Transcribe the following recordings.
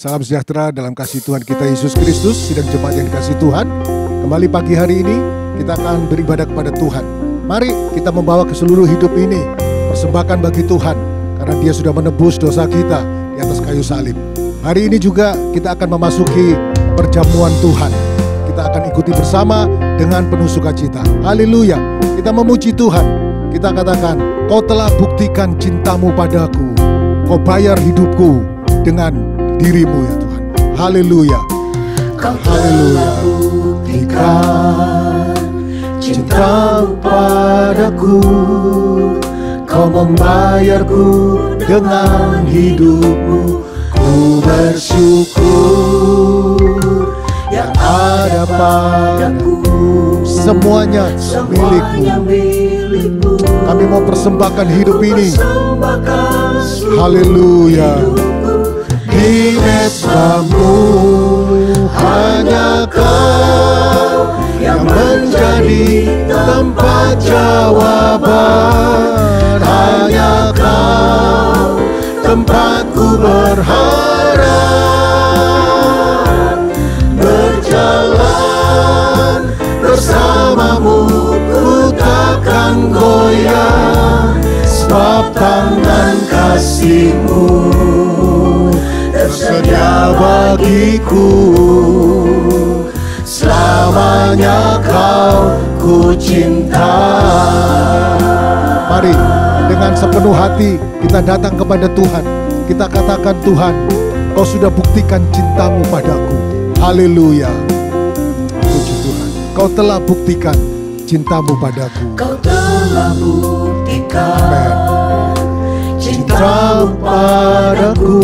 Salam sejahtera dalam kasih Tuhan kita Yesus Kristus. Sidang jemaat yang dikasih Tuhan, kembali pagi hari ini kita akan beribadah kepada Tuhan. Mari kita membawa ke seluruh hidup ini persembahkan bagi Tuhan, karena Dia sudah menebus dosa kita di atas kayu salib. Hari ini juga kita akan memasuki perjamuan Tuhan. Kita akan ikuti bersama dengan penuh sukacita. Haleluya. Kita memuji Tuhan. Kita katakan, Kau telah buktikan cintamu padaku. Kau bayar hidupku dengan dirimu ya Tuhan. Haleluya. Kau telah buktikan cintamu padaku. Kau membayarku dengan hidupmu. Ku bersyukur yang ada padaku. Semuanya milikmu. Kami mau persembahkan hidup ini. Haleluya. Di mezbamu hanya Kau yang menjadi tempat jawaban. Hanya Kau tempatku berharap. Berjalan bersamamu ku takkan goyah, sebab tangan kasih-Mu tersedia bagiku. Selamanya Kau ku cinta. Mari dengan sepenuh hati kita datang kepada Tuhan. Kita katakan, Tuhan, Kau sudah buktikan cintamu padaku. Haleluya. Puji Tuhan. Kau telah buktikan cintamu padaku. Kau telah buktikan cintamu padaku.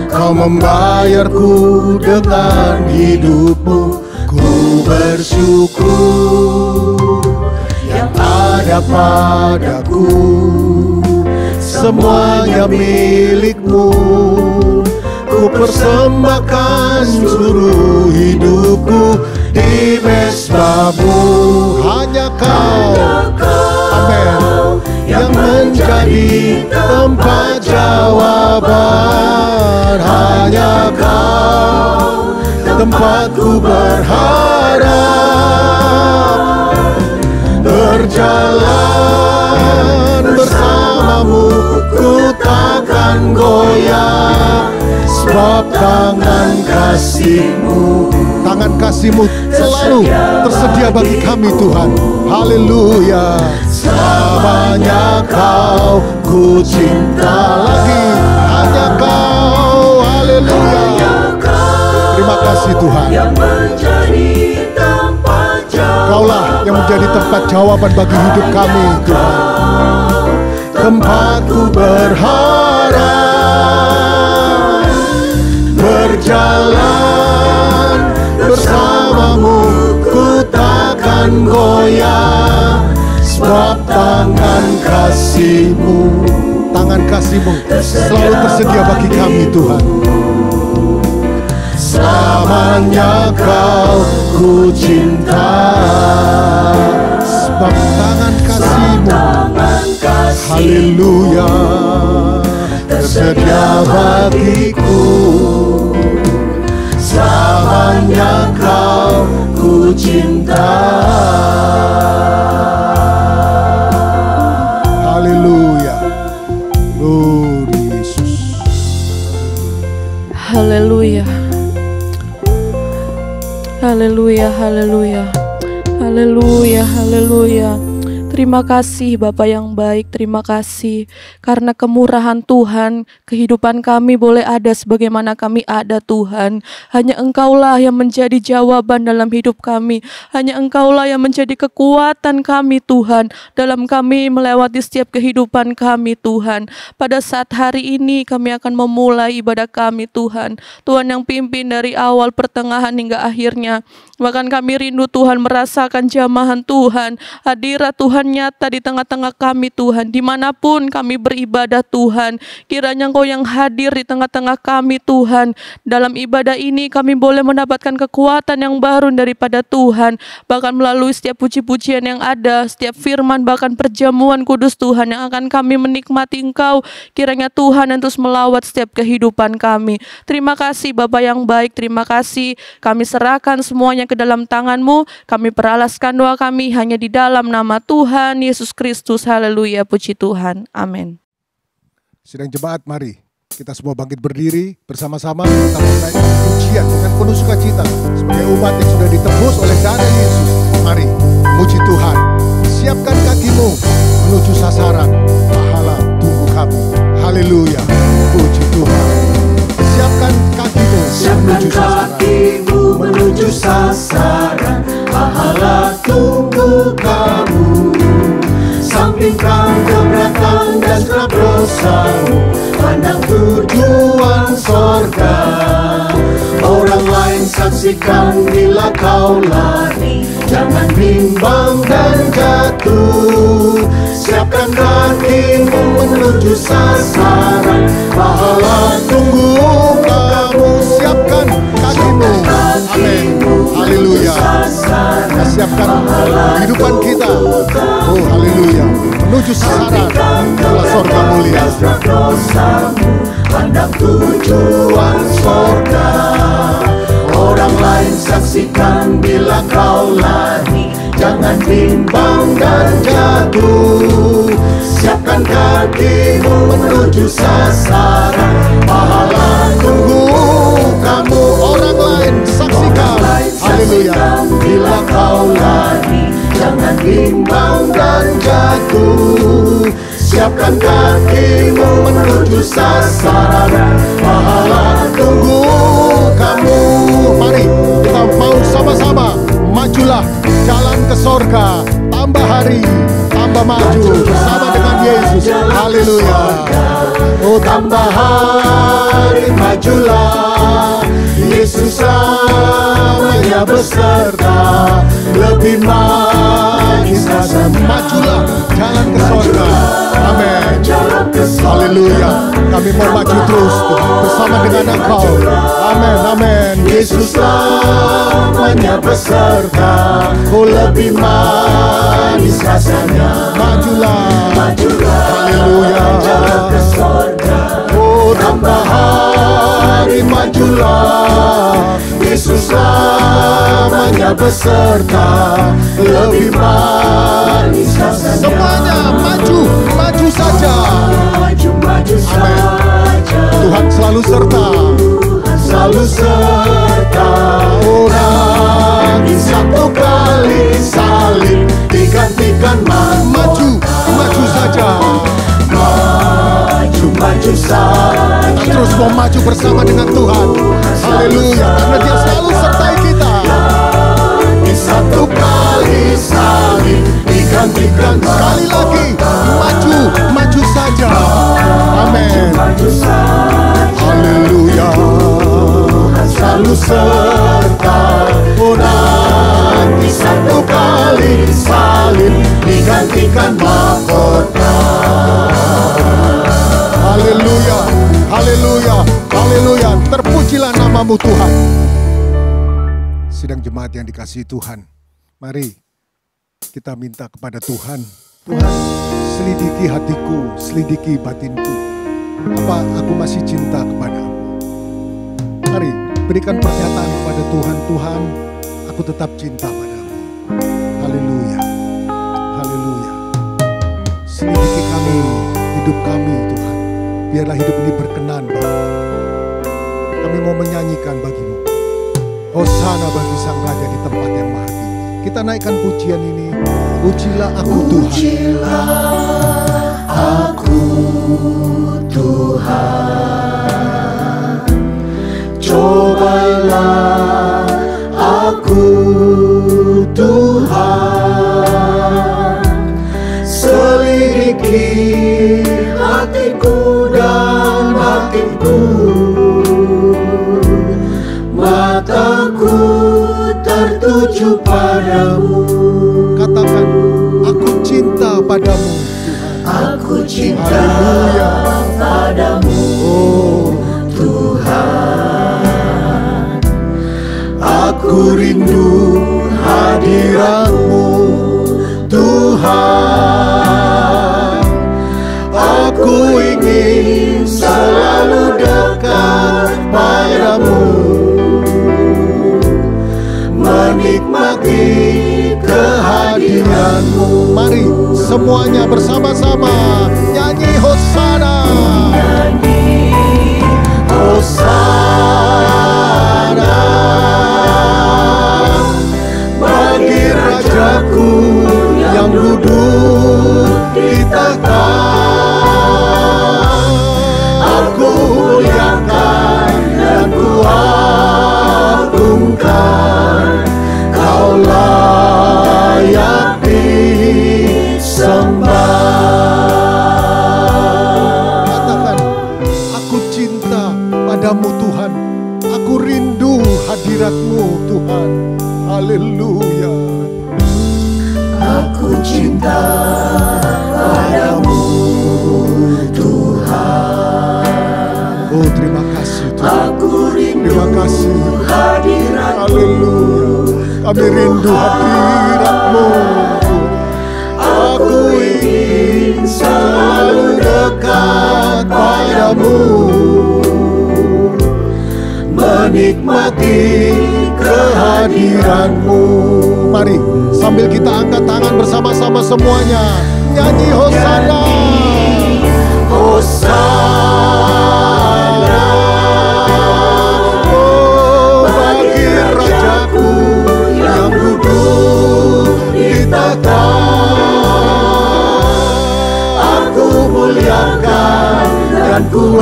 Kau membayarku dengan hidupmu. Ku bersyukur yang ada padaku. Semuanya milik-Mu. Ku persembahkan seluruh hidupku di mezbamu. Hanya Kau, amin, yang menjadi tempat jawaban. Hanya Kau tempatku berharap. Berjalan bersamamu ku takkan goyah, sebab tangan kasih-Mu. tangan kasih-Mu selalu tersedia bagi kami Tuhan. Haleluya. Selamanya Kau ku cinta. Lagi hanya Kau. Haleluya. Terima kasih Tuhan. Yang menjadi tempat jawaban. Kaulah yang menjadi tempat jawaban bagi hidup kami Tuhan. Tempatku berharap. Berjalan bersamamu ku takkan goyah, sebab tangan kasih-Mu. Tangan kasih-Mu selalu tersedia bagi kami Tuhan. Selamanya Kau ku cinta, sebab tangan kasih-Mu, haleluya, tersedia bagiku. Selamanya Kau ku cinta. haleluya. Glory Yesus. Haleluya. Haleluya, haleluya. Haleluya, haleluya. Terima kasih Bapa yang baik, terima kasih karena kemurahan Tuhan, kehidupan kami boleh ada sebagaimana kami ada Tuhan. Hanya Engkaulah yang menjadi jawaban dalam hidup kami. Hanya Engkaulah yang menjadi kekuatan kami Tuhan, dalam kami melewati setiap kehidupan kami Tuhan. Pada saat hari ini kami akan memulai ibadah kami Tuhan. Tuhan yang pimpin dari awal, pertengahan hingga akhirnya. Bahkan kami rindu Tuhan merasakan jamahan Tuhan, hadirat Tuhan Tuhan nyata di tengah-tengah kami Tuhan. Dimanapun kami beribadah Tuhan, kiranya Engkau yang hadir di tengah-tengah kami Tuhan. Dalam ibadah ini kami boleh mendapatkan kekuatan yang baru daripada Tuhan. Bahkan melalui setiap puji-pujian yang ada, setiap firman, bahkan perjamuan kudus Tuhan yang akan kami menikmati Engkau. Kiranya Tuhan yang terus melawat setiap kehidupan kami. Terima kasih Bapa yang baik, terima kasih. Kami serahkan semuanya ke dalam tangan-Mu. Kami peralaskan doa kami hanya di dalam nama Tuhan Yesus Kristus. Haleluya, puji Tuhan. Amin. Sidang jemaat, mari kita semua bangkit berdiri bersama-sama. Kita menaikkan pujian dengan penuh sukacita sebagai umat yang sudah ditebus oleh darah Yesus. Mari memuji Tuhan. Siapkan kakimu menuju sasaran. Pahala tunggu kamu. Haleluya, puji Tuhan. Siapkan kakimu menuju sasaran. Menuju sasaran, pahala tunggu kamu. Sampingkan keberatan dan segala dosamu, pandang tujuan sorga. Orang lain saksikan bila kau lari, jangan bimbang dan jatuh. Siapkan kakimu menuju sasaran, pahala tunggu kamu. Siapkan kakimu. Amin. Haleluya. Kita siapkan kehidupan kita. Oh haleluya. Menuju sasaran adalah sorga mulia. Pandang tujuan sorga. Orang lain saksikan bila kau lari, jangan bimbang dan jatuh. Siapkan kakimu menuju sasaran, pahala tunggu kamu. Orang lain saksikan, haleluya, bila kau lari, jangan bimbang dan jatuh. Siapkan kakimu menuju sasaran, pahala tunggu kamu. Mari kita mau sama-sama majulah jalan ke sorga. Tambah hari, tambah maju bersama dengan Yesus. Haleluya. Oh tambah hari, majulah. Yesus selamanya beserta, lebih manis rasa. Majulah jalan ke sorga. Amin. Haleluya. Kami mau maju terus bersama dengan Engkau. Amin, amin. Yesus selamanya beserta, oh lebih manis rasanya. Majulah, majulah. Haleluya. Oh tambah hari, majulah. Yesus selamanya beserta, lebih manis rasanya. Semuanya maju, maju saja. Maju saja. Tuhan selalu serta, selalu serta. Orang satu kali salib digantikan maju, maju saja. Maju, maju saja. Kita terus mau maju bersama dengan Tuhan. Haleluya, karena Dia selalu sertai kita. Di satu kali salib digantikan sekali lagi. Maju, maju saja. Amin. Haleluya. Selalu serta. Nanti satu kali salib digantikan mahkota. Haleluya, haleluya, haleluya. Terpujilah nama-Mu Tuhan. Sidang jemaat yang dikasihi Tuhan, mari kita minta kepada Tuhan. Tuhan, selidiki hatiku, selidiki batinku. Apa aku masih cinta kepadamu? Mari berikan pernyataan kepada Tuhan. Tuhan, aku tetap cinta padamu. Haleluya, haleluya. Selidiki kami, hidup kami Tuhan. Biarlah hidup ini berkenan Bapa. Kami mau menyanyikan bagi-Mu. Hosana bagi Sang Raja di tempat yang maha tinggi. Kita naikkan pujian ini. Pujilah aku Tuhan. Pujilah aku Tuhan. Cobalah aku Tuhan. Selidiki hatiku dan batinku. Mataku tertuju padamu. Katakan, aku cinta padamu Tuhan. Aku cinta Haleluya. padamu Oh Tuhan. Aku rindu hadirat-Mu Tuhan. Aku ingin selalu dekat padamu, menikmati kehadiran-Mu. mari semuanya bersama-sama nyanyi Hosana. Nyanyi Hosana bagi Rajaku yang duduk di tahta. Aku muliakan dan ku agungkan, Kau layak disembah. Katakan, aku cinta padamu Tuhan. Aku rindu hadirat-Mu Tuhan. Haleluya. Aku cinta padamu Tuhan. Oh terima kasih Tuhan. Aku rindu Terima kasih. hadirat-Mu. Haleluya. Kami rindu hadirat-Mu. Aku ingin selalu dekat padamu, menikmati kehadiran-Mu. Mari sambil kita angkat tangan bersama-sama semuanya nyanyi Hosana. Hosana Oh bagi Rajaku yang duduk di tahta. Aku muliakan dan ku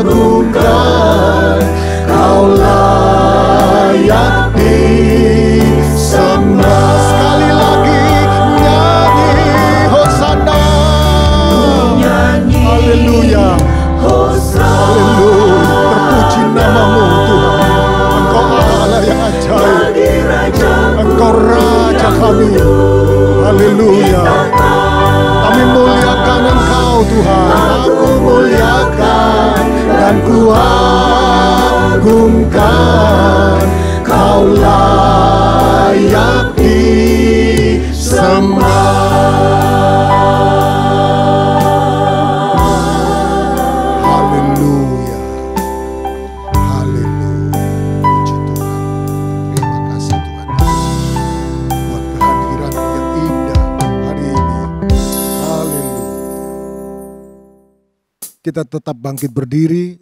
agungkan, Kau layak disembah. Sekali lagi nyanyi Hosana. Nyanyi Haleluya. Hosana Haleluya. Terpuji namamu Tuhan. Engkau Allah yang ajaib. bagi Rajaku Engkau Raja kami. Haleluya. Kami muliakan Engkau Tuhan. Aku muliakan dan ku agungkan, Kau layak disembah. Haleluya. Haleluya. Puji Tuhan. Terima kasih Tuhan buat kehadiran yang indah hari ini. Haleluya. Kita tetap bangkit berdiri.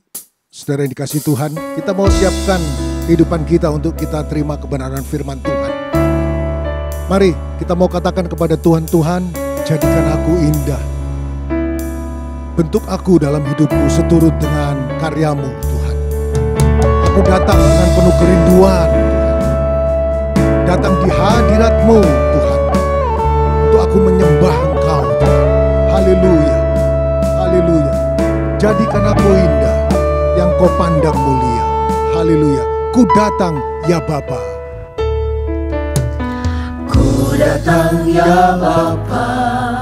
Saudara yang dikasih Tuhan, kita mau siapkan kehidupan kita untuk kita terima kebenaran firman Tuhan. Mari kita mau katakan kepada Tuhan, Tuhan jadikan aku indah. Bentuk aku dalam hidupku seturut dengan karya-Mu Tuhan. Aku datang dengan penuh kerinduan Tuhan. Datang di hadirat-Mu Tuhan. Untuk aku menyembah Engkau Tuhan. Haleluya. Haleluya. Jadikan aku indah yang Kau pandang mulia. Haleluya. Ku datang ya Bapa. Ku datang ya Bapa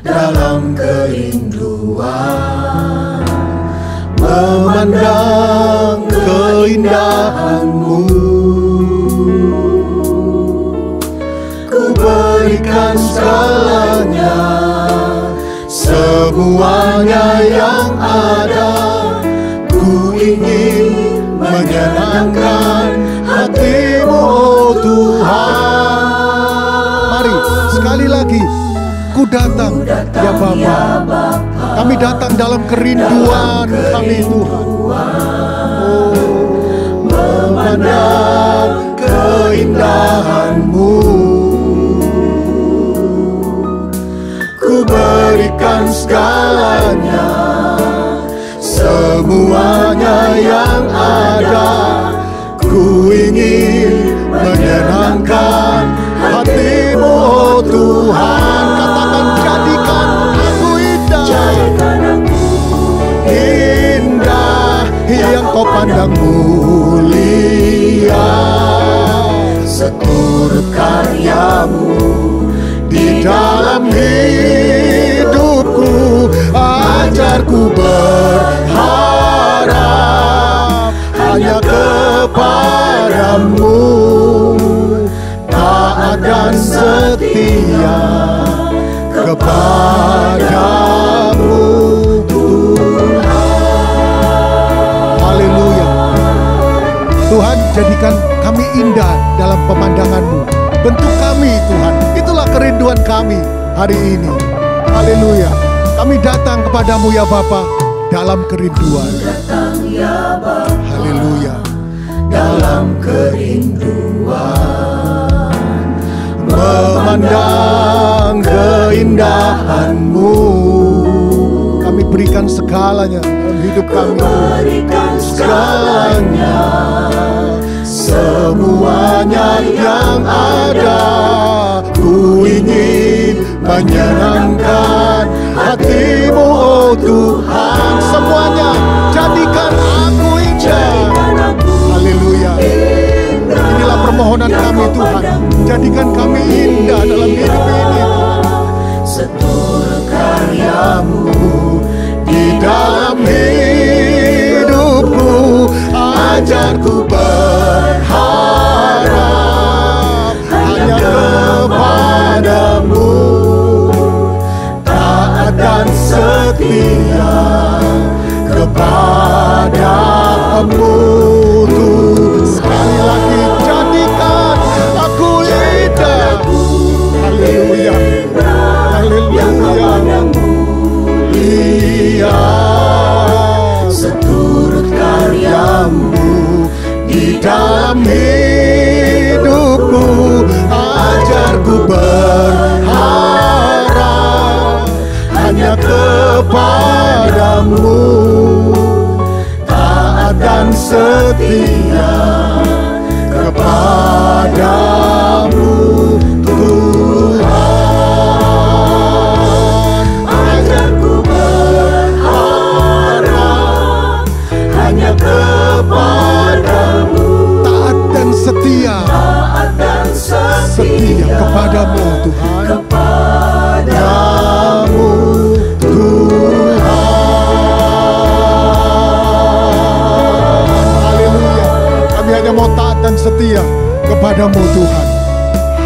dalam kerinduan, memandang keindahan-Mu. Ku berikan segalanya, semuanya yang ada. Ku ingin menyenangkan hati-Mu, oh Tuhan. Mari sekali lagi. Ku datang ya Bapa. Kami datang dalam kerinduan kami Tuhan. Oh, Memandang keindahan-Mu, ku berikan segalanya, semuanya yang ada. Ku ingin menyenangkan hati-Mu, oh Tuhan. Katakan, jadikan aku indah, jadikan aku indah yang Kau pandang mulia. seturut karya-Mu di dalam taat dan setia kepadamu Tuhan. Haleluya. Tuhan, jadikan kami indah dalam pemandangan-Mu. Bentuk kami Tuhan, itulah kerinduan kami hari ini. Haleluya. Kami datang kepadamu ya Bapa dalam kerinduan. Haleluya. Dalam kerinduan memandang keindahan-Mu. Kami berikan segalanya dalam hidup kami. Berikan segalanya, semuanya yang ada. Ku ingin menyenangkan hati-Mu oh Tuhan. Semuanya jadikan aku indah. Haleluya. Inilah permohonan kami Tuhan. Jadikan kami indah dalam hidup ini Tuhan. Seturut karya-Mu di dalam hidupku. Ajarku berharap hanya kepadamu. Taat dan setia kepadamu Tuhan. Sekali lagi jadikan aku indah. Haleluya. Haleluya. Iya, seturut karya-Mu di dalam hidupku. Ajarku berharap hanya kepadamu. Taat dan setia kepadamu Tuhan. Ajarku berharap hanya kepadamu. Taat dan setia. Taat dan setia kepadamu Tuhan. Kepadamu Tuhan. Haleluya. Kami hanya mau taat dan setia kepadamu Tuhan.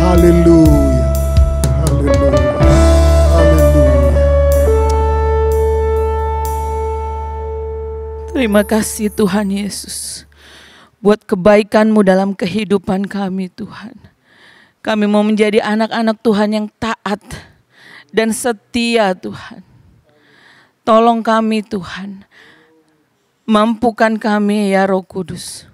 Haleluya. Haleluya. Haleluya. Terima kasih Tuhan Yesus buat kebaikan-Mu dalam kehidupan kami Tuhan. Kami mau menjadi anak-anak Tuhan yang taat dan setia Tuhan. Tolong kami Tuhan, mampukan kami ya Roh Kudus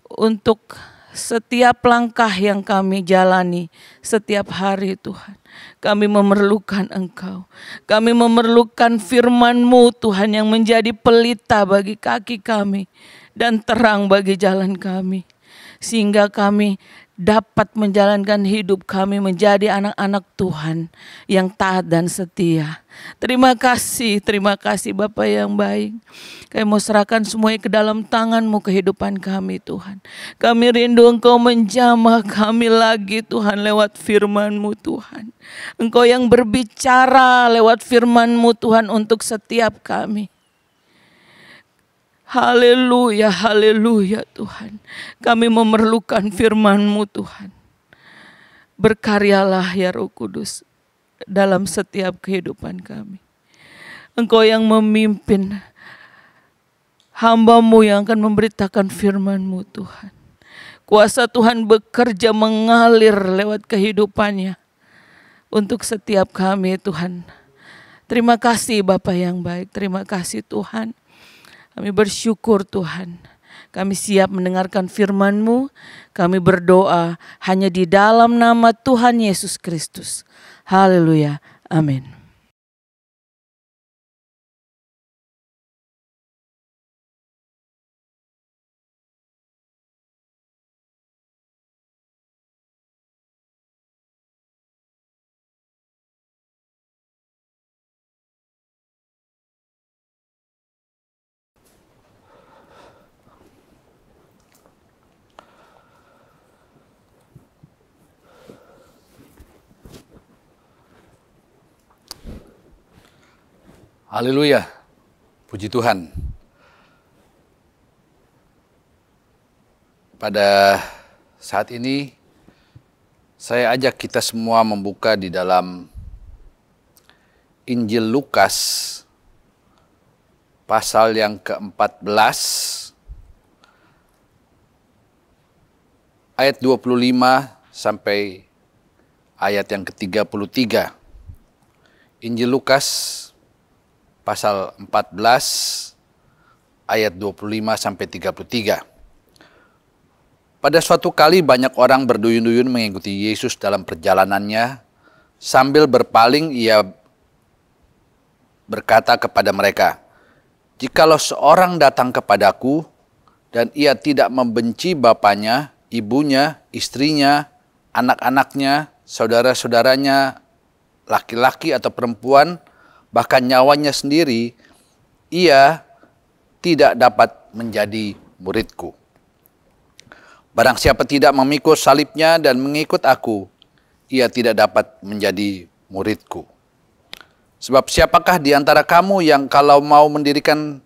untuk setiap langkah yang kami jalani setiap hari Tuhan. Kami memerlukan Engkau. Kami memerlukan firman-Mu Tuhan yang menjadi pelita bagi kaki kami dan terang bagi jalan kami. Sehingga kami dapat menjalankan hidup kami menjadi anak-anak Tuhan yang taat dan setia. Terima kasih Bapa yang baik. Kami mau serahkan semuanya ke dalam tangan-Mu kehidupan kami Tuhan. Kami rindu Engkau menjamah kami lagi Tuhan lewat firman-Mu Tuhan. Engkau yang berbicara lewat firman-Mu Tuhan untuk setiap kami. Haleluya, haleluya Tuhan. Kami memerlukan firman-Mu Tuhan. Berkaryalah ya Roh Kudus dalam setiap kehidupan kami. Engkau yang memimpin hamba-Mu yang akan memberitakan firman-Mu Tuhan. Kuasa Tuhan bekerja mengalir lewat kehidupannya untuk setiap kami Tuhan. Terima kasih Bapa yang baik, terima kasih Tuhan. Kami bersyukur Tuhan, kami siap mendengarkan firman-Mu, kami berdoa hanya di dalam nama Tuhan Yesus Kristus. Haleluya, amin. Haleluya, puji Tuhan. Pada saat ini Saya ajak kita semua membuka di dalam Injil Lukas pasal yang ke-14 ayat 25 sampai ayat yang ke-33. Injil Lukas pasal 14 ayat 25 sampai 33. Pada suatu kali banyak orang berduyun-duyun mengikuti Yesus dalam perjalanannya. Sambil berpaling ia berkata kepada mereka, "Jikalau seorang datang kepadaku dan ia tidak membenci bapaknya, ibunya, istrinya, anak-anaknya, saudara-saudaranya, laki-laki atau perempuan, bahkan nyawanya sendiri, ia tidak dapat menjadi muridku. Barang siapa tidak memikul salibnya dan mengikut aku, ia tidak dapat menjadi muridku. Sebab siapakah di antara kamu yang kalau mau mendirikan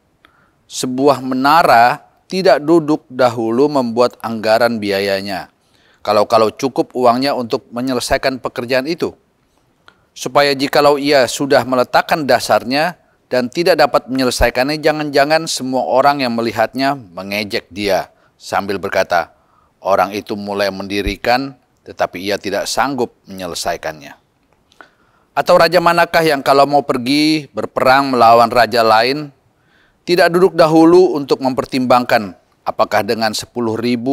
sebuah menara, tidak duduk dahulu membuat anggaran biayanya, kalau cukup uangnya untuk menyelesaikan pekerjaan itu? Supaya jikalau ia sudah meletakkan dasarnya dan tidak dapat menyelesaikannya, jangan-jangan semua orang yang melihatnya mengejek dia sambil berkata, orang itu mulai mendirikan, tetapi ia tidak sanggup menyelesaikannya. Atau raja manakah yang kalau mau pergi berperang melawan raja lain, tidak duduk dahulu untuk mempertimbangkan apakah dengan 10.000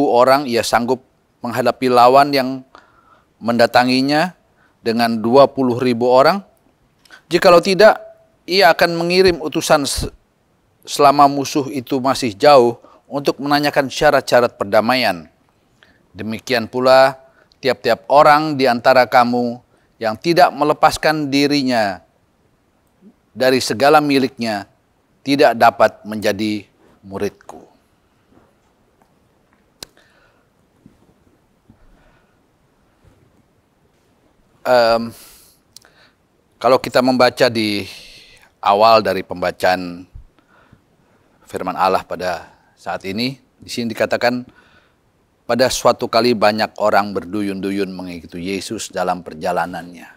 orang ia sanggup menghadapi lawan yang mendatanginya dengan 20.000 orang? Jikalau tidak, ia akan mengirim utusan selama musuh itu masih jauh untuk menanyakan syarat-syarat perdamaian. Demikian pula tiap-tiap orang di antara kamu yang tidak melepaskan dirinya dari segala miliknya tidak dapat menjadi muridku." Kalau kita membaca di awal dari pembacaan firman Allah pada saat ini, di sini dikatakan, pada suatu kali banyak orang berduyun-duyun mengikuti Yesus dalam perjalanannya.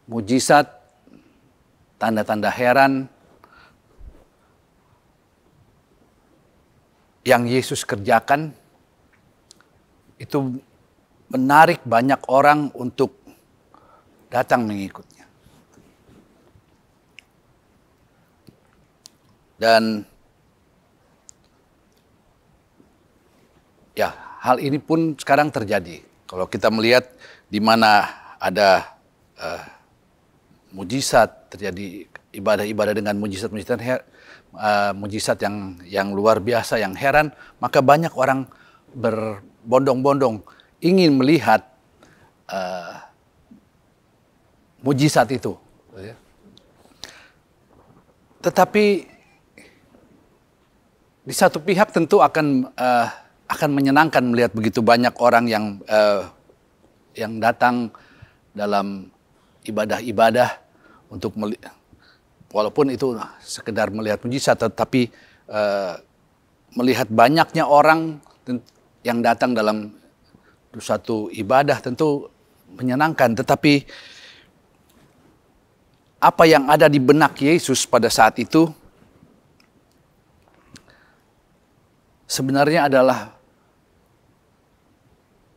Mujizat, tanda-tanda heran yang Yesus kerjakan itu menarik banyak orang untuk datang mengikutnya. Dan ya, hal ini pun sekarang terjadi. Kalau kita melihat di mana ada mujizat, terjadi ibadah-ibadah dengan mujizat yang luar biasa, yang heran, maka banyak orang berbondong-bondong ingin melihat mujizat itu. Tetapi di satu pihak tentu akan menyenangkan melihat begitu banyak orang yang datang dalam ibadah-ibadah untuk walaupun itu sekedar melihat mujizat, tetapi melihat banyaknya orang yang datang dalam suatu ibadah tentu menyenangkan. Tetapi apa yang ada di benak Yesus pada saat itu sebenarnya adalah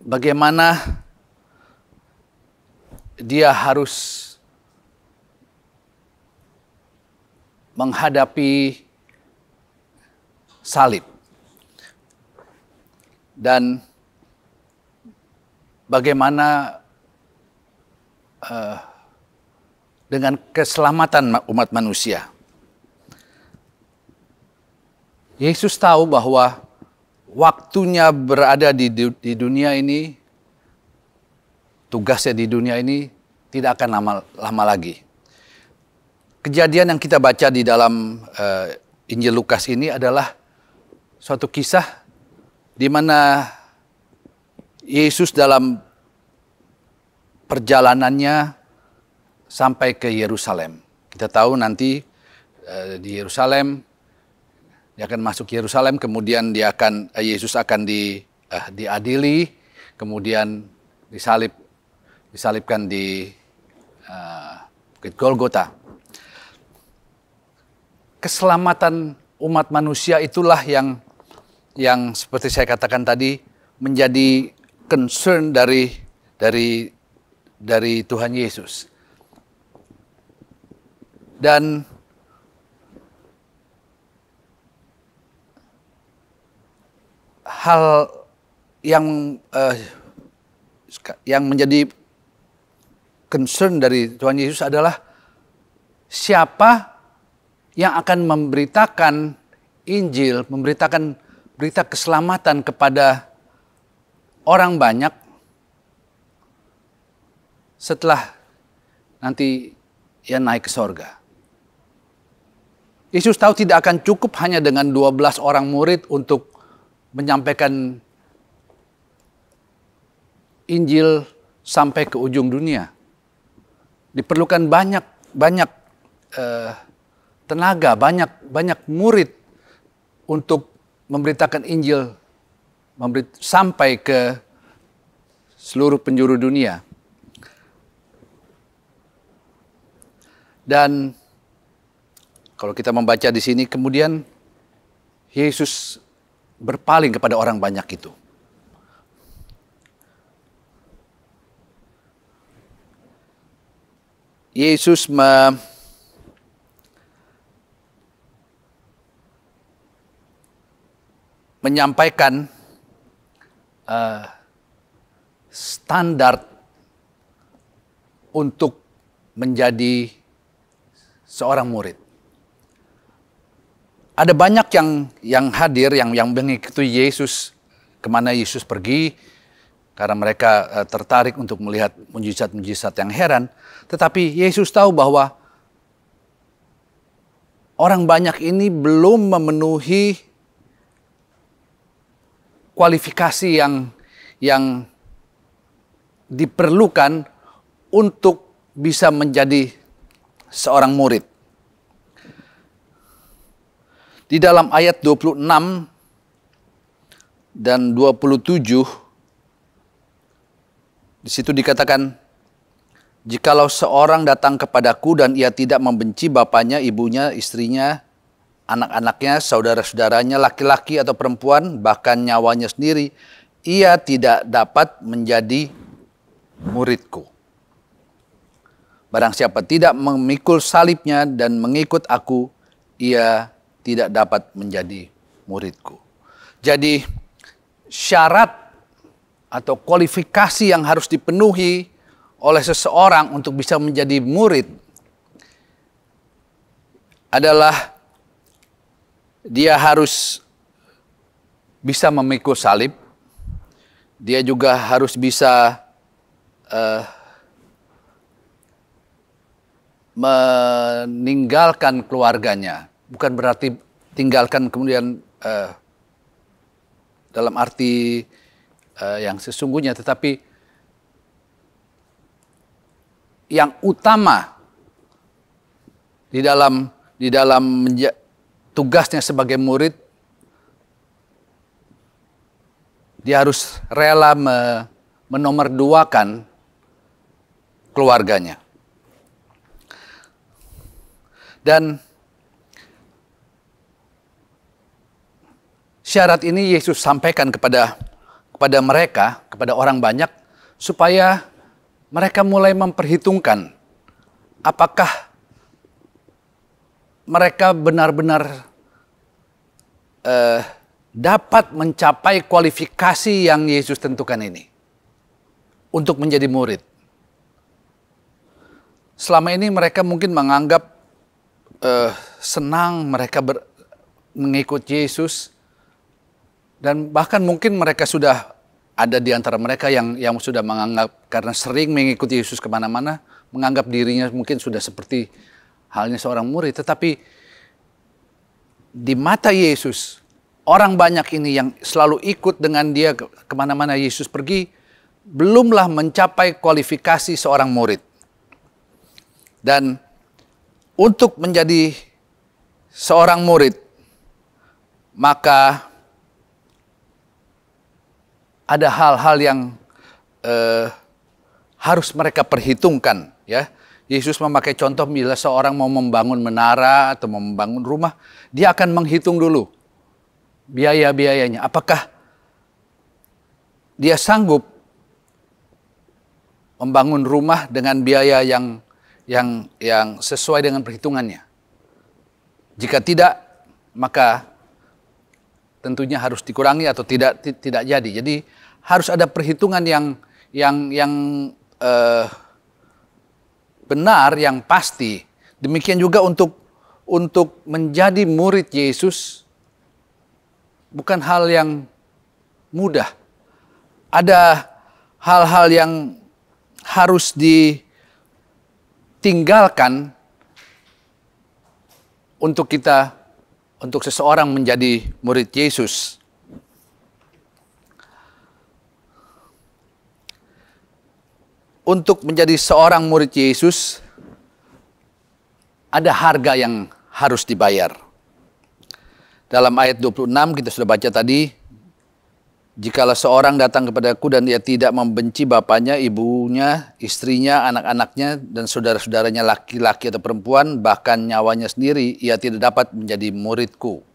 bagaimana dia harus menghadapi salib dan bagaimana dengan keselamatan umat manusia. Yesus tahu bahwa waktunya berada di dunia ini, tugasnya di dunia ini tidak akan lama lagi. Kejadian yang kita baca di dalam Injil Lukas ini adalah suatu kisah di mana Yesus dalam perjalanannya sampai ke Yerusalem. Kita tahu nanti di Yerusalem, dia akan masuk Yerusalem, kemudian Yesus akan diadili, kemudian disalibkan di Bukit Golgota. Keselamatan umat manusia itulah yang seperti saya katakan tadi menjadi concern dari Tuhan Yesus. Dan hal yang menjadi concern dari Tuhan Yesus adalah siapa yang akan memberitakan Injil, memberitakan berita keselamatan kepada orang banyak setelah nanti ia naik ke sorga. Yesus tahu tidak akan cukup hanya dengan 12 orang murid untuk menyampaikan Injil sampai ke ujung dunia. Diperlukan banyak tenaga, banyak murid untuk memberitakan Injil sampai ke seluruh penjuru dunia. Dan kalau kita membaca di sini, kemudian Yesus berpaling kepada orang banyak itu. Yesus menyampaikan standar untuk menjadi seorang murid. Ada banyak yang hadir, yang mengikuti Yesus kemana Yesus pergi, karena mereka tertarik untuk melihat mujizat-mujizat yang heran. Tetapi Yesus tahu bahwa orang banyak ini belum memenuhi kualifikasi yang diperlukan untuk bisa menjadi seorang murid. Di dalam ayat 26 dan 27, di situ dikatakan, jikalau seorang datang kepadaku dan ia tidak membenci bapaknya, ibunya, istrinya, anak-anaknya, saudara-saudaranya, laki-laki atau perempuan, bahkan nyawanya sendiri, ia tidak dapat menjadi muridku. Barang siapa tidak memikul salibnya dan mengikut aku, ia tidak dapat menjadi muridku. Jadi syarat atau kualifikasi yang harus dipenuhi oleh seseorang untuk bisa menjadi murid adalah dia harus bisa memikul salib, dia juga harus bisa meninggalkan keluarganya. Bukan berarti tinggalkan kemudian dalam arti yang sesungguhnya, tetapi yang utama di dalam tugasnya sebagai murid, dia harus rela menomorduakan keluarganya. Dan syarat ini Yesus sampaikan kepada mereka, kepada orang banyak, supaya mereka mulai memperhitungkan apakah mereka benar-benar dapat mencapai kualifikasi yang Yesus tentukan ini untuk menjadi murid. Selama ini mereka mungkin menganggap senang mereka mengikut Yesus. Dan bahkan mungkin mereka sudah ada di antara mereka yang sudah menganggap, karena sering mengikuti Yesus kemana-mana, menganggap dirinya mungkin sudah seperti halnya seorang murid. Tetapi di mata Yesus, orang banyak ini yang selalu ikut dengan dia kemana-mana Yesus pergi, belumlah mencapai kualifikasi seorang murid. Dan untuk menjadi seorang murid, maka ada hal-hal harus mereka perhitungkan, ya. Yesus memakai contoh bila seorang mau membangun menara atau mau membangun rumah, dia akan menghitung dulu biaya-biayanya. Apakah dia sanggup membangun rumah dengan biaya yang sesuai dengan perhitungannya? Jika tidak, maka tentunya harus dikurangi atau tidak jadi. Jadi harus ada perhitungan yang benar, yang pasti. Demikian juga untuk menjadi murid Yesus bukan hal yang mudah. Ada hal-hal yang harus ditinggalkan untuk seseorang menjadi murid Yesus. Untuk menjadi seorang murid Yesus, ada harga yang harus dibayar. Dalam ayat 26 kita sudah baca tadi, jikalau seorang datang kepadaku dan ia tidak membenci bapaknya, ibunya, istrinya, anak-anaknya, dan saudara-saudaranya laki-laki atau perempuan, bahkan nyawanya sendiri, ia tidak dapat menjadi muridku.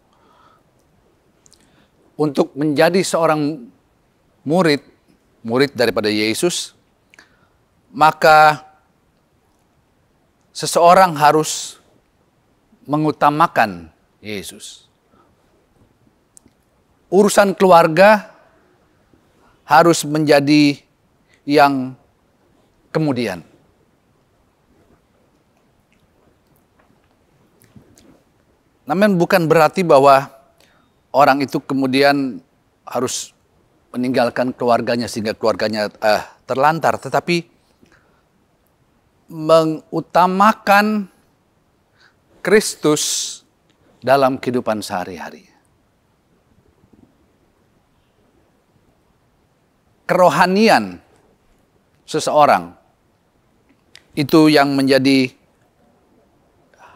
Untuk menjadi seorang murid daripada Yesus, maka seseorang harus mengutamakan Yesus. Urusan keluarga harus menjadi yang kemudian. Namun bukan berarti bahwa orang itu kemudian harus meninggalkan keluarganya sehingga keluarganya terlantar, tetapi mengutamakan Kristus dalam kehidupan sehari-hari. Kerohanian seseorang itu yang menjadi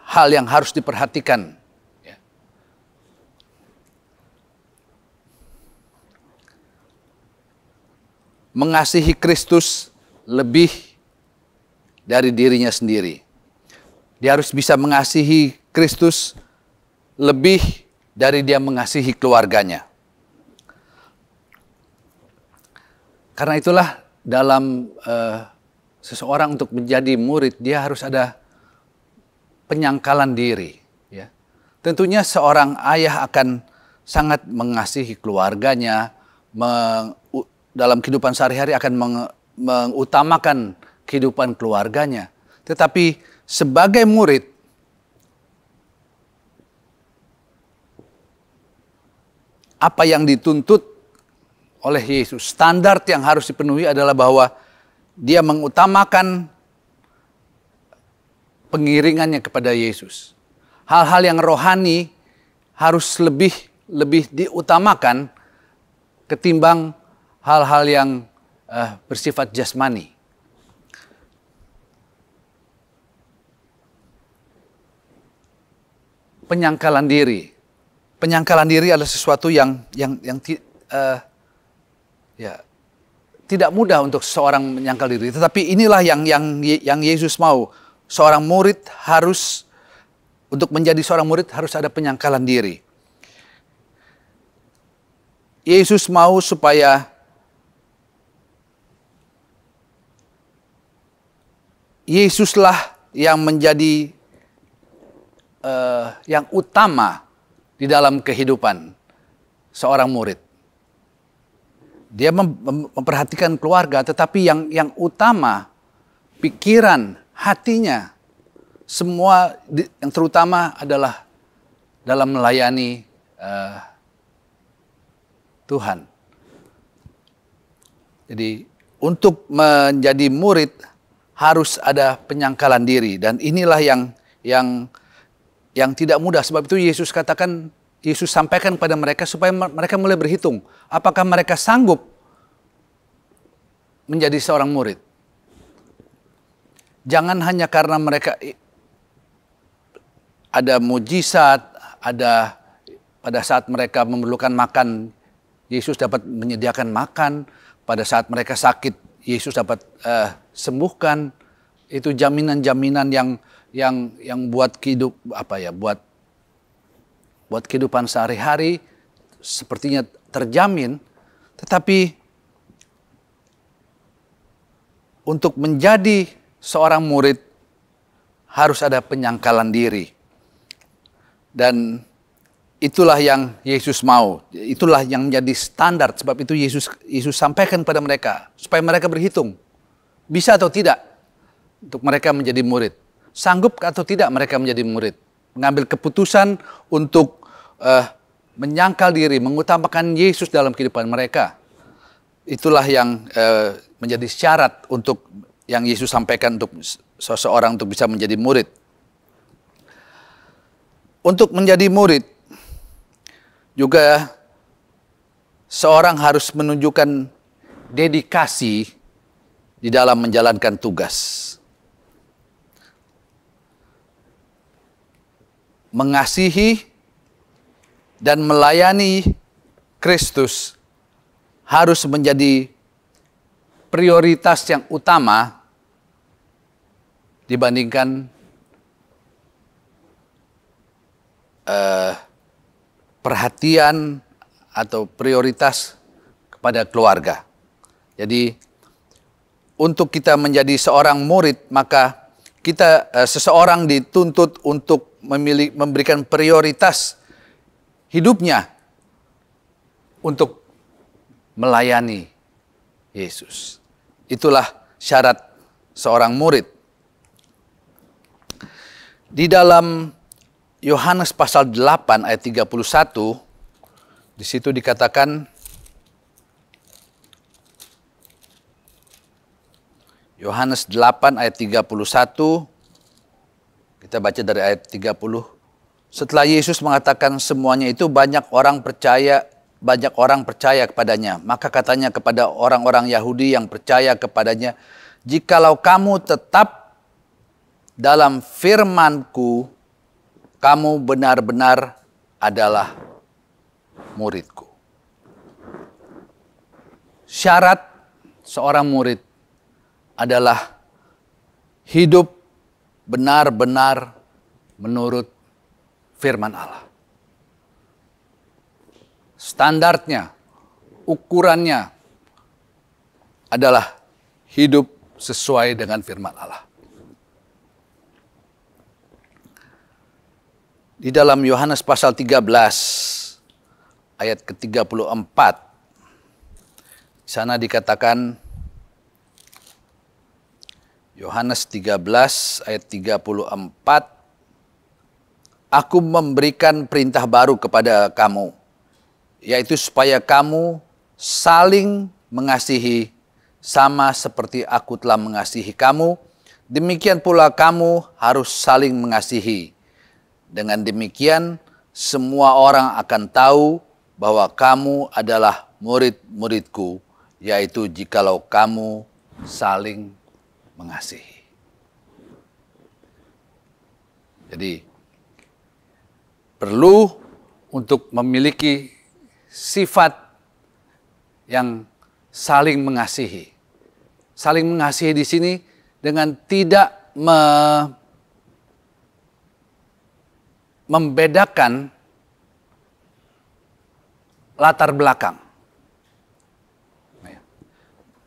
hal yang harus diperhatikan. Mengasihi Kristus lebih dari dirinya sendiri. Dia harus bisa mengasihi Kristus lebih dari dia mengasihi keluarganya. Karena itulah dalam seseorang untuk menjadi murid, dia harus ada penyangkalan diri. Ya. Tentunya seorang ayah akan sangat mengasihi keluarganya, dalam kehidupan sehari-hari akan mengutamakan kehidupan keluarganya. Tetapi sebagai murid, apa yang dituntut oleh Yesus, standar yang harus dipenuhi adalah bahwa dia mengutamakan pengiringannya kepada Yesus. Hal-hal yang rohani harus lebih diutamakan ketimbang hal-hal yang bersifat jasmani. Penyangkalan diri adalah sesuatu yang tidak mudah untuk seorang menyangkal diri. Tetapi inilah yang Yesus mau. Seorang murid untuk menjadi seorang murid harus ada penyangkalan diri. Yesus mau supaya Yesuslah yang menjadi yang utama di dalam kehidupan seorang murid. Dia memperhatikan keluarga, tetapi yang utama pikiran, hatinya, semua yang terutama adalah dalam melayani Tuhan. Jadi untuk menjadi murid harus ada penyangkalan diri, dan inilah yang tidak mudah. Sebab itu Yesus sampaikan kepada mereka supaya mereka mulai berhitung. Apakah mereka sanggup menjadi seorang murid? Jangan hanya karena mereka ada mujizat, ada pada saat mereka memerlukan makan, Yesus dapat menyediakan makan. Pada saat mereka sakit, Yesus dapat sembuhkan. Itu jaminan-jaminan yang buat buat kehidupan sehari-hari sepertinya terjamin. Tetapi untuk menjadi seorang murid harus ada penyangkalan diri. Dan itulah yang Yesus mau. Itulah yang menjadi standar. Sebab itu Yesus sampaikan pada mereka. Supaya mereka berhitung. Bisa atau tidak untuk mereka menjadi murid. Sanggup atau tidak mereka menjadi murid. Mengambil keputusan untuk menyangkal diri. Mengutamakan Yesus dalam kehidupan mereka. Itulah yang menjadi syarat untuk yang Yesus sampaikan untuk seseorang untuk bisa menjadi murid. Untuk menjadi murid, juga seorang harus menunjukkan dedikasi di dalam menjalankan tugas. Mengasihi dan melayani Kristus harus menjadi prioritas yang utama dibandingkan perhatian atau prioritas kepada keluarga. Jadi untuk kita menjadi seorang murid, maka seseorang dituntut untuk memberikan prioritas hidupnya untuk melayani Yesus. Itulah syarat seorang murid. Di dalam Yohanes pasal 8 ayat 31, di situ dikatakan, Yohanes 8 ayat 31, kita baca dari ayat 30. Setelah Yesus mengatakan semuanya itu, banyak orang percaya kepadanya. Maka katanya kepada orang-orang Yahudi yang percaya kepadanya, jikalau kamu tetap dalam firman-Ku, kamu benar-benar adalah muridku. Syarat seorang murid adalah hidup benar-benar menurut firman Allah. Standarnya, ukurannya adalah hidup sesuai dengan firman Allah. Di dalam Yohanes pasal 13 ayat ke-34, di sana dikatakan, Yohanes 13 ayat 34, aku memberikan perintah baru kepada kamu, yaitu supaya kamu saling mengasihi sama seperti aku telah mengasihi kamu, demikian pula kamu harus saling mengasihi. Dengan demikian, semua orang akan tahu bahwa kamu adalah murid-muridku, yaitu jikalau kamu saling mengasihi. Jadi, perlu untuk memiliki sifat yang saling mengasihi. Saling mengasihi di sini dengan tidak membedakan latar belakang.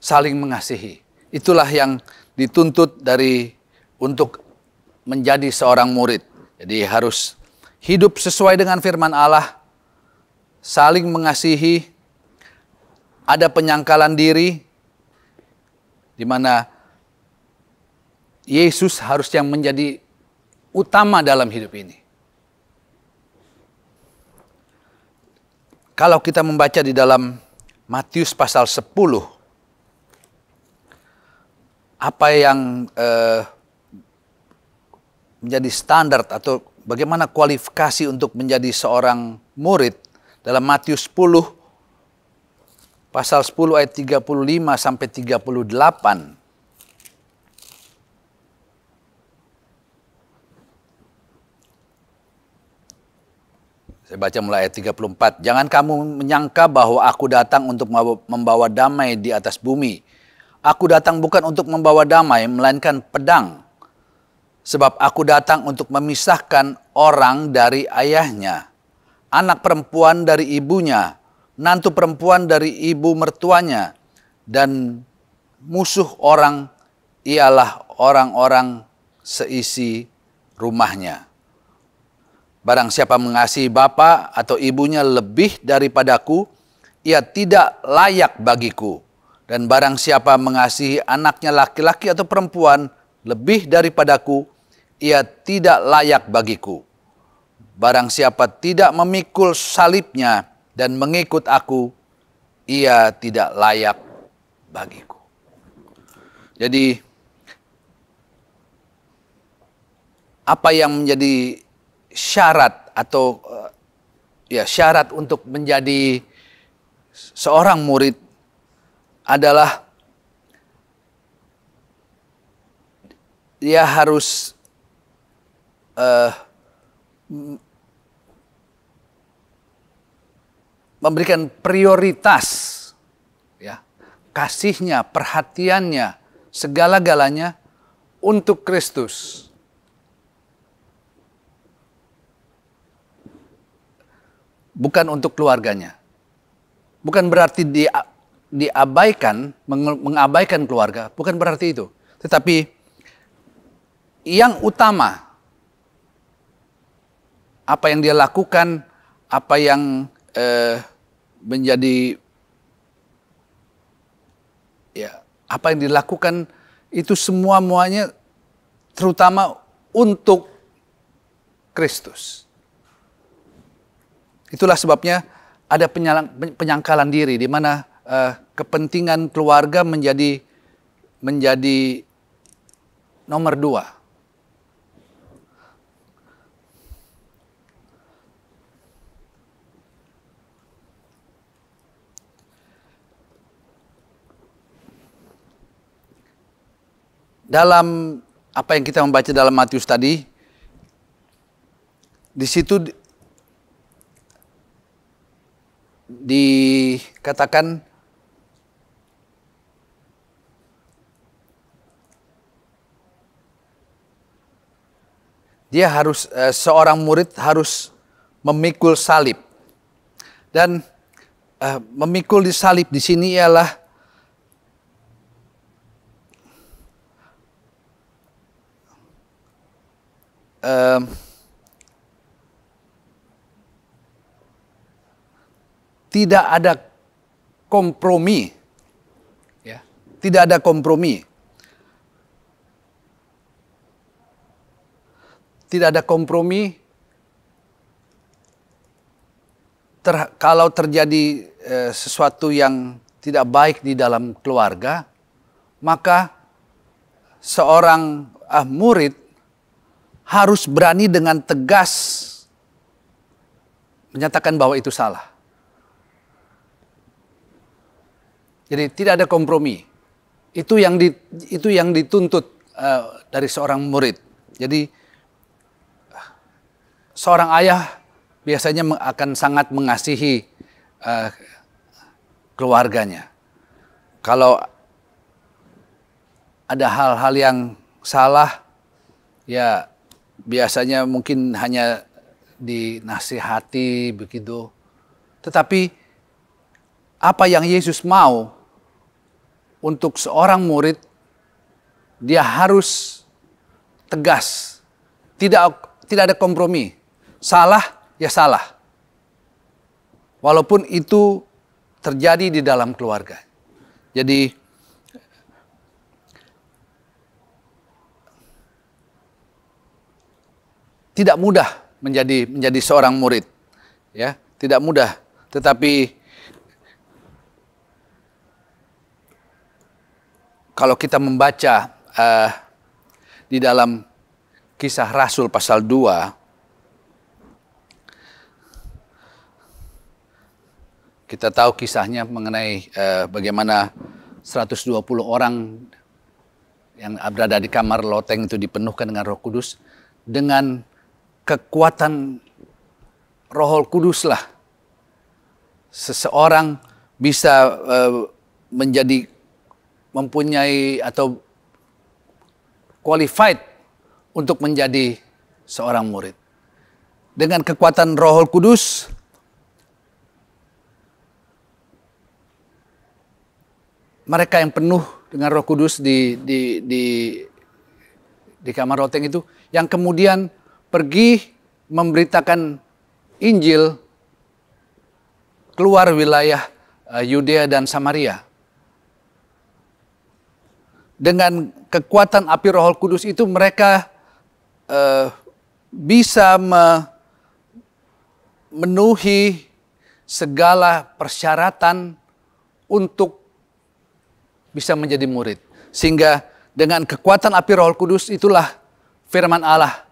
Saling mengasihi. Itulah yang dituntut untuk menjadi seorang murid. Jadi harus hidup sesuai dengan firman Allah, saling mengasihi, ada penyangkalan diri, di mana Yesus harus yang menjadi utama dalam hidup ini. Kalau kita membaca di dalam Matius pasal 10, apa yang menjadi standar atau bagaimana kualifikasi untuk menjadi seorang murid dalam Matius 10, pasal 10 ayat 35 sampai 38. Saya baca mulai ayat 34. Jangan kamu menyangka bahwa aku datang untuk membawa damai di atas bumi. Aku datang bukan untuk membawa damai, melainkan pedang. Sebab aku datang untuk memisahkan orang dari ayahnya, anak perempuan dari ibunya, menantu perempuan dari ibu mertuanya, dan musuh orang ialah orang-orang seisi rumahnya. Barang siapa mengasihi bapa atau ibunya lebih daripadaku, ia tidak layak bagiku. Dan barang siapa mengasihi anaknya laki-laki atau perempuan lebih daripadaku, ia tidak layak bagiku. Barang siapa tidak memikul salibnya dan mengikut aku, ia tidak layak bagiku. Jadi, apa yang menjadi syarat atau syarat untuk menjadi seorang murid adalah dia harus memberikan prioritas, ya, kasihnya, perhatiannya, segala-galanya untuk Kristus. Bukan untuk keluarganya. Bukan berarti diabaikan, mengabaikan keluarga, bukan berarti itu. Tetapi yang utama, apa yang dia lakukan, apa yang menjadi, apa yang dilakukan itu semuanya terutama untuk Kristus. Itulah sebabnya ada penyangkalan diri di mana kepentingan keluarga menjadi nomor 2. Dalam apa yang kita membaca dalam Matius tadi, di situ dikatakan dia harus, seorang murid harus memikul salib. Dan memikul di salib di sini ialah tidak ada kompromi, ya, tidak ada kompromi, tidak ada kompromi. Kalau terjadi sesuatu yang tidak baik di dalam keluarga, maka seorang murid harus berani dengan tegas menyatakan bahwa itu salah. Jadi tidak ada kompromi. Itu yang dituntut dari seorang murid. Jadi seorang ayah biasanya akan sangat mengasihi keluarganya. Kalau ada hal-hal yang salah, ya biasanya mungkin hanya dinasihati begitu. Tetapi apa yang Yesus mau untuk seorang murid, dia harus tegas. Tidak ada kompromi. Salah, ya salah. Walaupun itu terjadi di dalam keluarga. Jadi tidak mudah menjadi seorang murid, ya, tidak mudah. Tetapi kalau kita membaca di dalam Kisah Rasul pasal 2, kita tahu kisahnya mengenai bagaimana 120 orang yang berada di kamar loteng itu dipenuhkan dengan Roh Kudus. Dengan kekuatan Roh Kudus lah seseorang bisa menjadi mempunyai atau qualified untuk menjadi seorang murid. Dengan kekuatan Roh Kudus, mereka yang penuh dengan Roh Kudus di kamar loteng itu, yang kemudian pergi memberitakan Injil keluar wilayah Yudea dan Samaria. Dengan kekuatan api Roh Kudus itu mereka bisa memenuhi segala persyaratan untuk bisa menjadi murid. Sehingga dengan kekuatan api Roh Kudus itulah firman Allah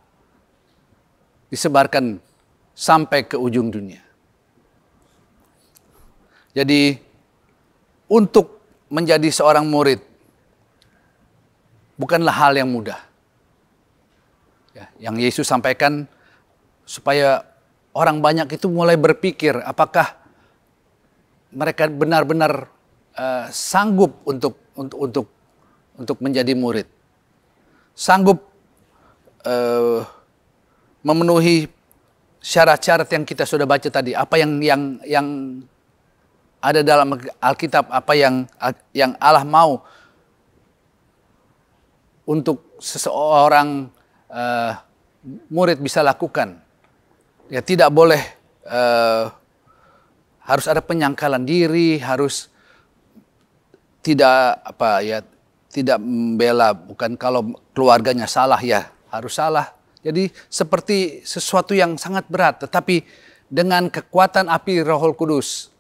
disebarkan sampai ke ujung dunia. Jadi untuk menjadi seorang murid bukanlah hal yang mudah. Ya, yang Yesus sampaikan supaya orang banyak itu mulai berpikir apakah mereka benar-benar sanggup untuk menjadi murid, sanggup memenuhi syarat-syarat yang kita sudah baca tadi, apa yang ada dalam Alkitab, apa yang Allah mau untuk seseorang murid bisa lakukan. Ya, tidak boleh harus ada penyangkalan diri, harus tidak tidak membela, bukan kalau keluarganya salah ya harus salah. Jadi seperti sesuatu yang sangat berat, tetapi dengan kekuatan api Roh Kudus,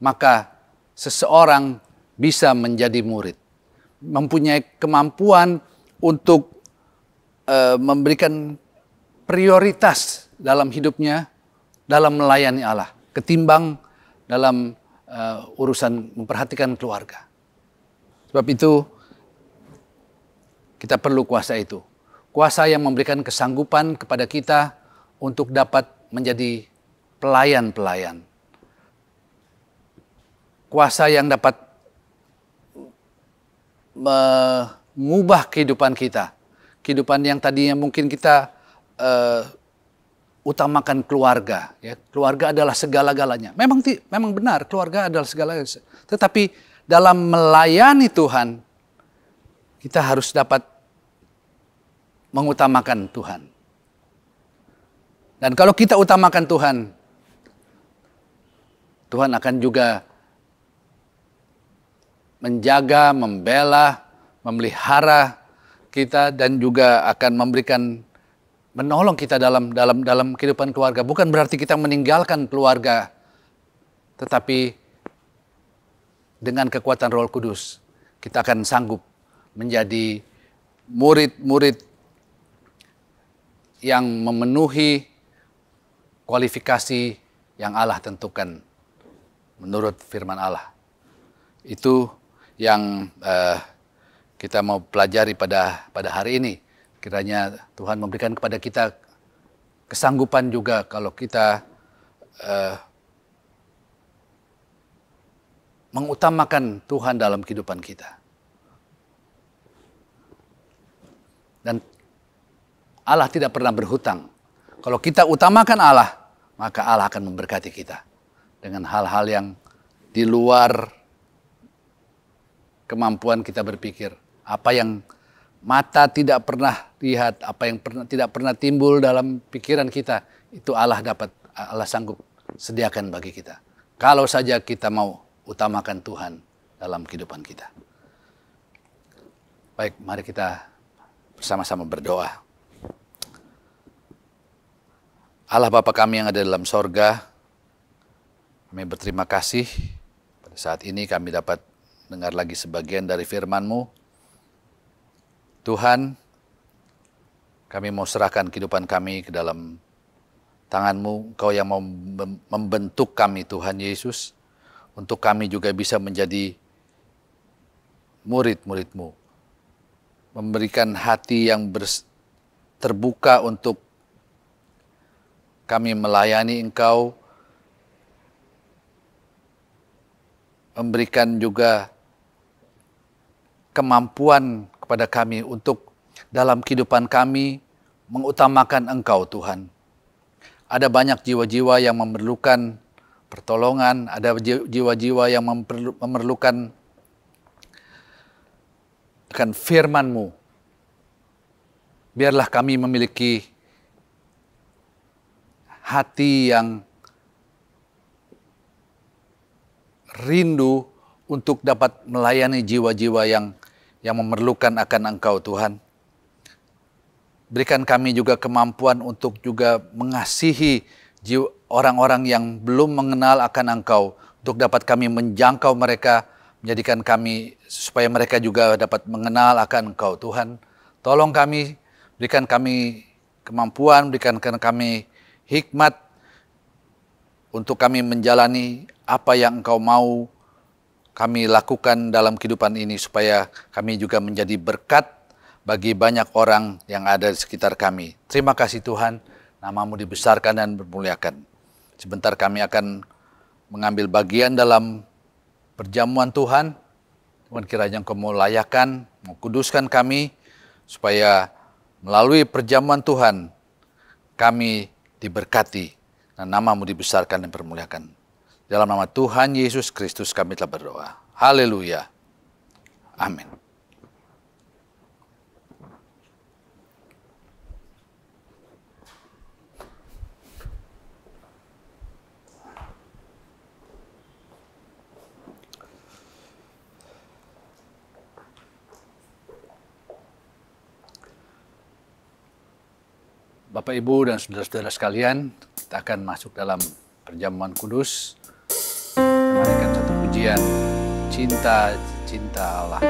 maka seseorang bisa menjadi murid. Mempunyai kemampuan untuk memberikan prioritas dalam hidupnya, dalam melayani Allah, ketimbang dalam urusan memperhatikan keluarga. Sebab itu kita perlu kuasa itu. Kuasa yang memberikan kesanggupan kepada kita untuk dapat menjadi pelayan-pelayan. Kuasa yang dapat mengubah kehidupan kita. Kehidupan yang tadinya mungkin kita utamakan keluarga. Ya. Keluarga adalah segala-galanya. Memang benar, keluarga adalah segala-galanya. Tetapi dalam melayani Tuhan, kita harus dapat mengutamakan Tuhan. Dan kalau kita utamakan Tuhan, Tuhan akan juga menjaga, membela, memelihara kita, dan juga akan menolong kita dalam kehidupan keluarga. Bukan berarti kita meninggalkan keluarga, tetapi dengan kekuatan Roh Kudus kita akan sanggup menjadi murid-murid yang memenuhi kualifikasi yang Allah tentukan menurut firman Allah. Itu yang kita mau pelajari pada hari ini. Kiranya Tuhan memberikan kepada kita kesanggupan juga kalau kita mengutamakan Tuhan dalam kehidupan kita. Dan Allah tidak pernah berhutang. Kalau kita utamakan Allah, maka Allah akan memberkati kita dengan hal-hal yang di luar kemampuan kita berpikir. Apa yang mata tidak pernah lihat, apa yang tidak pernah timbul dalam pikiran kita, itu Allah sanggup sediakan bagi kita. Kalau saja kita mau utamakan Tuhan dalam kehidupan kita. Baik, mari kita bersama-sama berdoa. Allah Bapa kami yang ada dalam sorga, kami berterima kasih pada saat ini kami dapat dengar lagi sebagian dari firman-Mu. Tuhan, kami mau serahkan kehidupan kami ke dalam tangan-Mu, Engkau yang mau membentuk kami Tuhan Yesus, untuk kami juga bisa menjadi murid-murid-Mu. Memberikan hati yang terbuka untuk kami melayani Engkau, memberikan juga kemampuan kepada kami untuk dalam kehidupan kami mengutamakan Engkau Tuhan. Ada banyak jiwa-jiwa yang memerlukan pertolongan, ada jiwa-jiwa yang memerlukan akan firman-Mu. Biarlah kami memiliki hati yang rindu untuk dapat melayani jiwa-jiwa yang memerlukan akan Engkau Tuhan. Berikan kami juga kemampuan untuk juga mengasihi orang-orang yang belum mengenal akan Engkau, untuk dapat kami menjangkau mereka, menjadikan kami supaya mereka juga dapat mengenal akan Engkau Tuhan. Tolong kami, berikan kami kemampuan, berikan kami hikmat untuk kami menjalani apa yang Engkau mau kami lakukan dalam kehidupan ini, supaya kami juga menjadi berkat bagi banyak orang yang ada di sekitar kami. Terima kasih Tuhan, nama-Mu dibesarkan dan dimuliakan. Sebentar kami akan mengambil bagian dalam perjamuan Tuhan. Tuhan kiranya Engkau mau layakan, mau kuduskan kami, supaya melalui perjamuan Tuhan kami diberkati dan nama-Mu dibesarkan dan dipermuliakan. Dalam nama Tuhan Yesus Kristus kami telah berdoa. Haleluya. Amin. Bapak, Ibu, dan saudara-saudara sekalian, kita akan masuk dalam perjamuan kudus. Mari satu pujian, Cinta, Cinta Allah.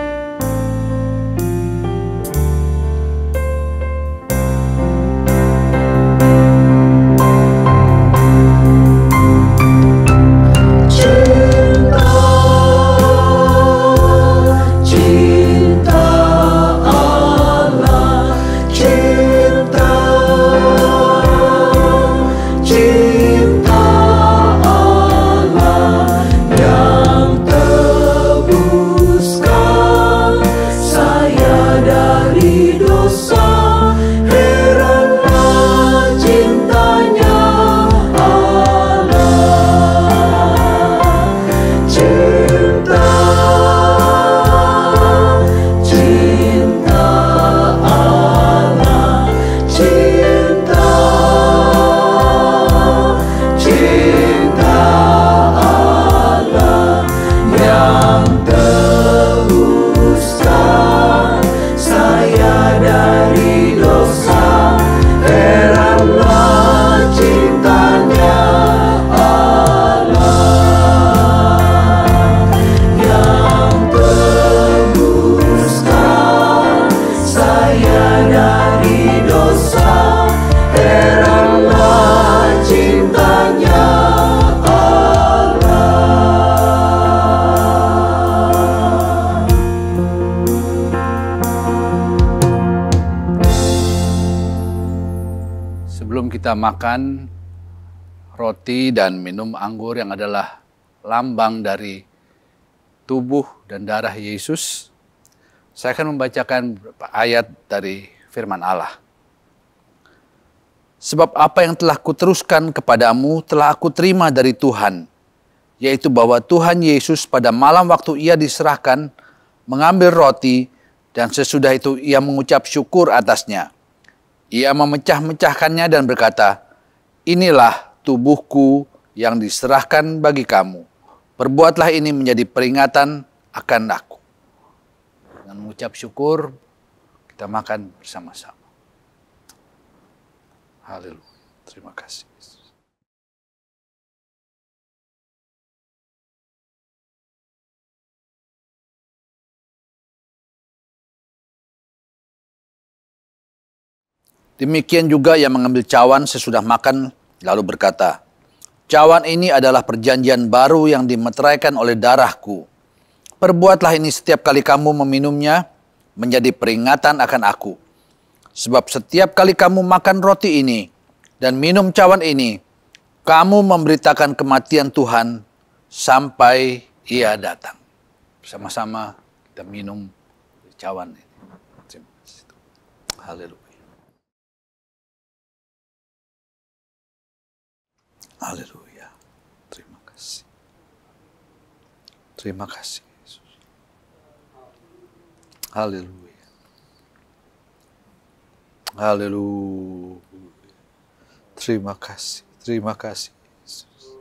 Kita makan roti dan minum anggur yang adalah lambang dari tubuh dan darah Yesus, saya akan membacakan beberapa ayat dari firman Allah. Sebab apa yang telah kuteruskan kepadamu telah aku terima dari Tuhan, yaitu bahwa Tuhan Yesus pada malam waktu ia diserahkan mengambil roti, dan sesudah itu ia mengucap syukur atasnya. Ia memecah-mecahkannya dan berkata, "Inilah tubuhku yang diserahkan bagi kamu. Perbuatlah ini menjadi peringatan akan aku." Dengan mengucap syukur, kita makan bersama-sama. Haleluya. Terima kasih. Demikian juga ia mengambil cawan sesudah makan, lalu berkata, "Cawan ini adalah perjanjian baru yang dimeteraikan oleh darahku. Perbuatlah ini setiap kali kamu meminumnya, menjadi peringatan akan aku. Sebab setiap kali kamu makan roti ini dan minum cawan ini, kamu memberitakan kematian Tuhan sampai ia datang." Bersama-sama kita minum cawan ini. Terima kasih Tuhan. Haleluya. Haleluya. Terima kasih. Terima kasih Yesus. Haleluya. Haleluya. Terima kasih. Terima kasih Yesus.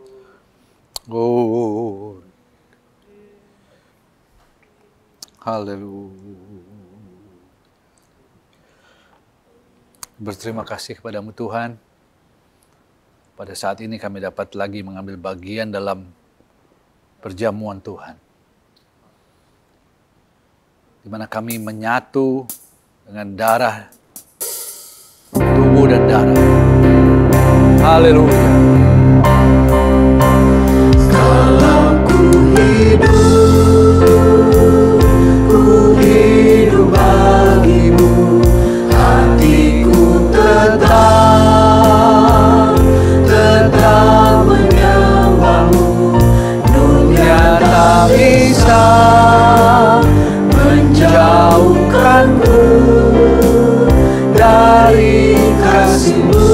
Oh. Haleluya. Berterima kasih kepadamu Tuhan. Pada saat ini kami dapat lagi mengambil bagian dalam perjamuan Tuhan. Di mana kami menyatu dengan darah, tubuh dan darah. Haleluya. Kalau ku hidup bagimu, hatiku tetap menyembahmu. Dunia tak bisa menjauhkanku dari kasih-Mu.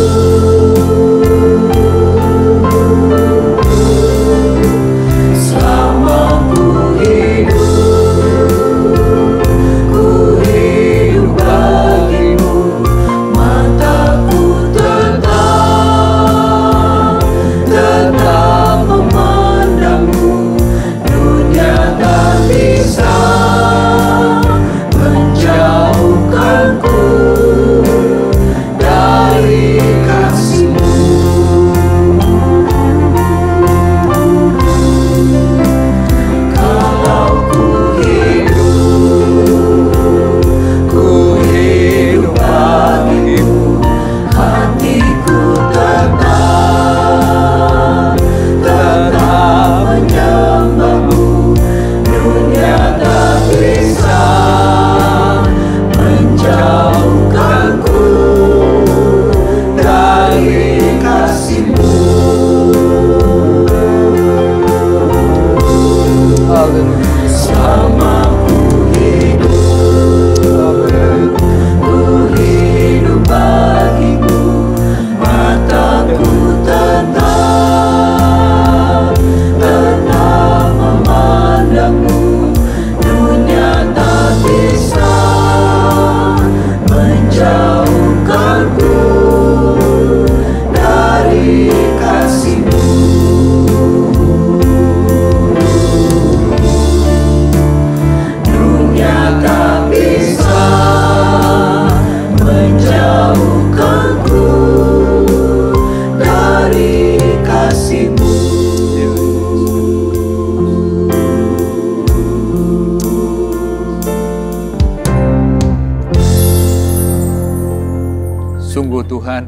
Sungguh Tuhan,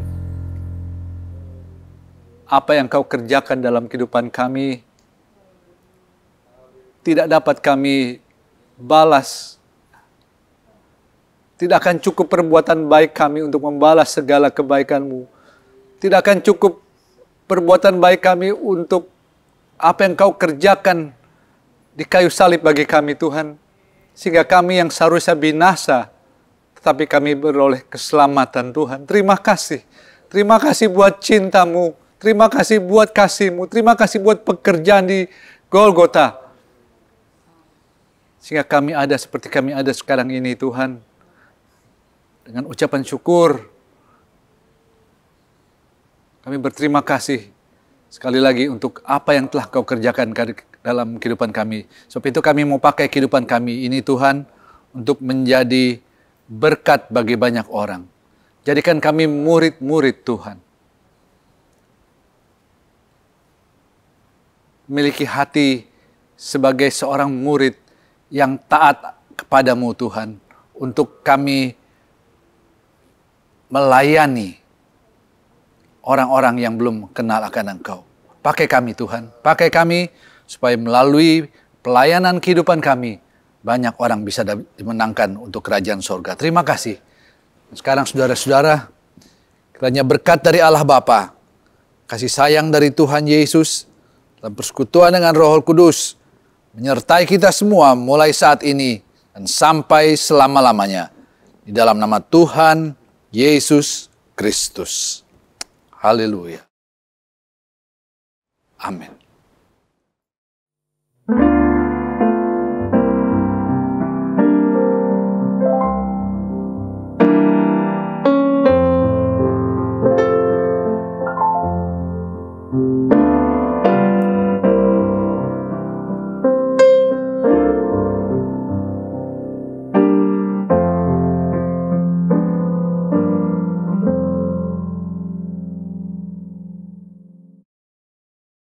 apa yang Kau kerjakan dalam kehidupan kami tidak dapat kami balas. Tidak akan cukup perbuatan baik kami untuk membalas segala kebaikan-Mu. Tidak akan cukup perbuatan baik kami untuk apa yang Kau kerjakan di kayu salib bagi kami Tuhan. Sehingga kami yang seharusnya binasa, tapi kami beroleh keselamatan Tuhan. Terima kasih. Terima kasih buat cinta-Mu. Terima kasih buat kasih-Mu. Terima kasih buat pekerjaan di Golgota. Sehingga kami ada seperti kami ada sekarang ini Tuhan. Dengan ucapan syukur. Kami berterima kasih sekali lagi untuk apa yang telah Kau kerjakan dalam kehidupan kami. Sebab itu kami mau pakai kehidupan kami ini Tuhan untuk menjadi berkat bagi banyak orang. Jadikan kami murid-murid Tuhan. Memiliki hati sebagai seorang murid yang taat kepadamu Tuhan. Untuk kami melayani orang-orang yang belum kenal akan Engkau. Pakai kami Tuhan. Pakai kami supaya melalui pelayanan kehidupan kami, banyak orang bisa dimenangkan untuk kerajaan sorga. Terima kasih. Sekarang saudara-saudara, kiranya berkat dari Allah Bapa, kasih sayang dari Tuhan Yesus, dalam persekutuan dengan Roh Kudus, menyertai kita semua mulai saat ini dan sampai selama-lamanya. Di dalam nama Tuhan Yesus Kristus. Haleluya. Amin.